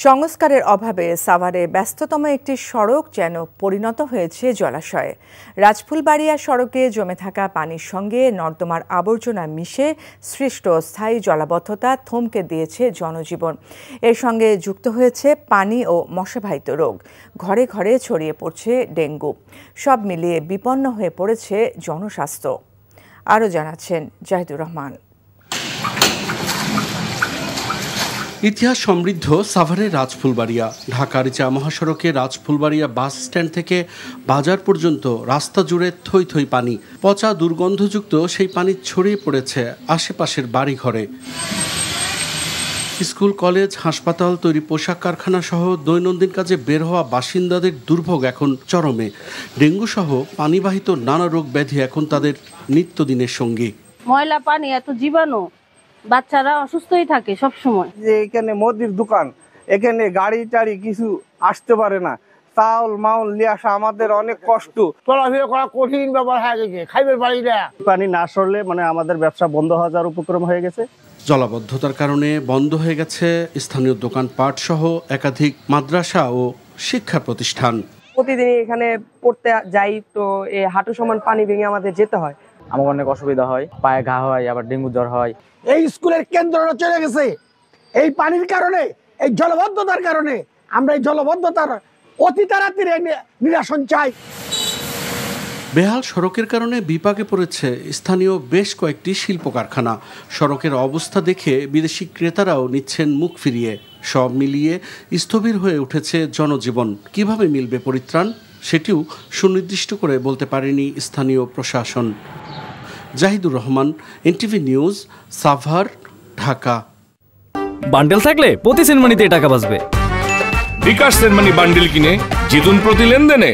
সংস্কারের অভাবে সাভারে ব্যস্ততম একটি সড়ক যেন পরিণত হয়েছে জলাশয়ে। রাজফুলবাড়িয়া সড়কে জমে থাকা পানির সঙ্গে নর্দমার আবর্জনা মিশে সৃষ্ট স্থায়ী জলাবদ্ধতা থমকে দিয়েছে জনজীবন। এর সঙ্গে যুক্ত হয়েছে পানি ও মশাবাহিত রোগ। ঘরে ঘরে ছড়িয়ে পড়ছে ডেঙ্গু। সব মিলিয়ে বিপন্ন হয়ে পড়েছে জনস্বাস্থ্য। আরও জানাচ্ছেন জাহিদুর রহমান। ইতিহাস সমৃদ্ধ সাভারের রাজফুলবাড়িয়া। ঢাকার চা মহাসড়কে রাজফুলবাড়িয়া বাস স্ট্যান্ড থেকে বাজার পর্যন্ত রাস্তা জুড়ে থই থই পানি। পচা দুর্গন্ধযুক্ত সেই পানি ছড়িয়ে পড়েছে আশেপাশের বাড়িঘরে। স্কুল, কলেজ, হাসপাতাল, তৈরি পোশাক কারখানা সহ দৈনন্দিন কাজে বের হওয়া বাসিন্দাদের দুর্ভোগ এখন চরমে। ডেঙ্গু সহ পানিবাহিত নানা রোগ ব্যাধি এখন তাদের নিত্যদিনের সঙ্গী। ময়লা পানি, এত জীবাণু, বাচ্চারা অসুস্থই থাকে সব সময়। যে এখানে মুদির দোকান, এখানে গাড়ি টাড়ি কিছু আসতে পারে না। চাউল মাউল নিয়ে আসা আমাদের অনেক কষ্ট। চলাফেরা করা কঠিন ব্যাপার হয়ে গেছে। খাইবার বাড়ি না, পানি না সরলে আমাদের ব্যবসা বন্ধ হয়ে যাওয়ার উপক্রম হয়ে গেছে। জলাবদ্ধতার কারণে বন্ধ হয়ে গেছে স্থানীয় দোকানপাট সহ একাধিক মাদ্রাসা ও শিক্ষা প্রতিষ্ঠান। প্রতিদিন এখানে পড়তে যাই, তো এই হাঁটু সমান পানি ভেঙে আমাদের যেতে হয়। আমার অনেক অসুবিধা হয়, পায়ে ঘা হয়, আবার ডেঙ্গু জ্বর হয়। এই স্কুলের কেন্দ্রটা চলে গেছে এই পানির কারণে, এই জলবদ্ধতার কারণে। আমরা এই জলবদ্ধতার অতি তাড়াতাড়ি নিরসন চাই। বেহাল সড়কের কারণে বিপাকে পড়েছে স্থানীয় বেশ কয়েকটি শিল্প কারখানা। সড়কের অবস্থা দেখে বিদেশি ক্রেতারাও নিচ্ছেন মুখ ফিরিয়ে। সব মিলিয়ে স্থবির হয়ে উঠেছে জনজীবন। কিভাবে মিলবে পরিত্রাণ, সেটিও সুনির্দিষ্ট করে বলতে পারেনি স্থানীয় প্রশাসন। Jahidur Rahman, NTV news, Savar, Dhaka. Bundle থাকলে প্রতি সেনমানিতে টাকা বাঁচবে। বিকাশ সেনমানি বান্ডেল কিনে জিতুন প্রতি লেনদেনে।